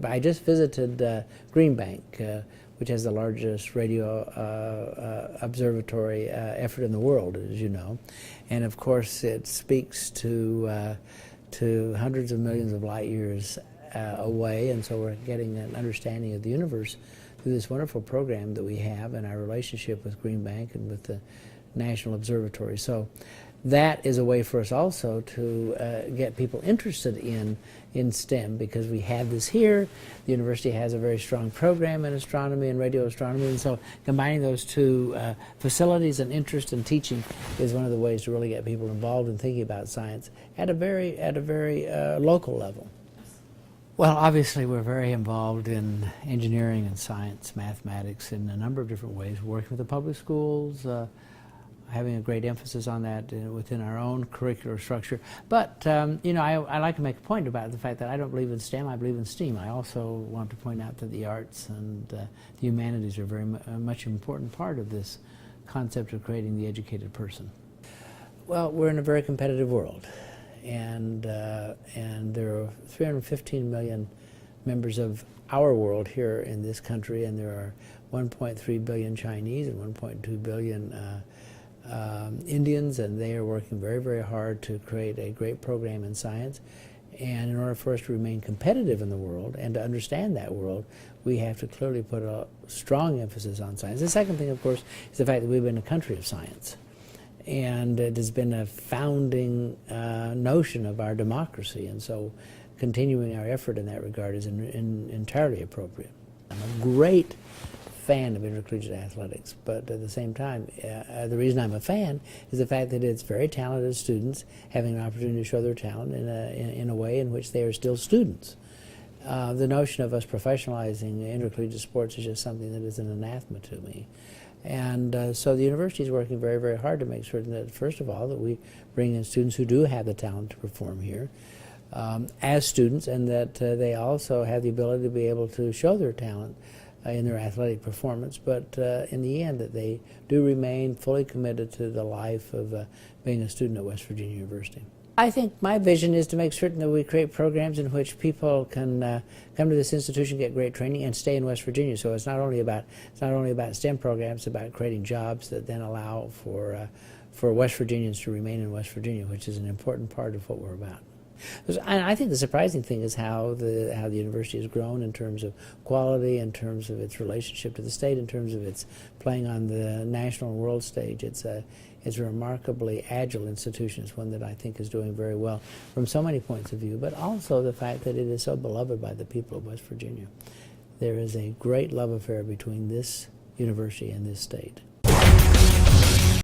I just visited Green Bank, which has the largest radio observatory effort in the world, as you know. And of course, it speaks to hundreds of millions of light years away, and so we're getting an understanding of the universe through this wonderful program that we have and our relationship with Green Bank and with the National Observatory. So that is a way for us also to get people interested in STEM, because we have this here. The university has a very strong program in astronomy and radio astronomy, and so combining those two facilities and interest in teaching is one of the ways to really get people involved in thinking about science at a very local level. Well, obviously we're very involved in engineering and science, mathematics in a number of different ways, working with the public schools, having a great emphasis on that within our own curricular structure. But, you know, I like to make a point about the fact that I don't believe in STEM, I believe in STEAM. I also want to point out that the arts and the humanities are very much an important part of this concept of creating the educated person. Well, we're in a very competitive world. And there are 315 million members of our world here in this country, and there are 1.3 billion Chinese and 1.2 billion Indians, and they are working very, very hard to create a great program in science. And in order for us to remain competitive in the world and to understand that world, we have to clearly put a strong emphasis on science. The second thing, of course, is the fact that we've been a country of science. And it has been a founding notion of our democracy, and so continuing our effort in that regard is entirely appropriate. I'm a great fan of intercollegiate athletics, but at the same time, the reason I'm a fan is the fact that it's very talented students having an opportunity to show their talent in a way in which they are still students. The notion of us professionalizing intercollegiate sports is just something that is an anathema to me. And so the university is working very, very hard to make certain that, first of all, that we bring in students who do have the talent to perform here as students, and that they also have the ability to be able to show their talent in their athletic performance, but in the end that they do remain fully committed to the life of being a student at West Virginia University. I think my vision is to make certain that we create programs in which people can come to this institution, get great training, and stay in West Virginia. So it's not only about STEM programs, it's about creating jobs that then allow for West Virginians to remain in West Virginia, which is an important part of what we're about. And I think the surprising thing is how the university has grown in terms of quality, in terms of its relationship to the state, in terms of its playing on the national and world stage. It's a remarkably agile institution. It's one that I think is doing very well from so many points of view, but also the fact that it is so beloved by the people of West Virginia. There is a great love affair between this university and this state.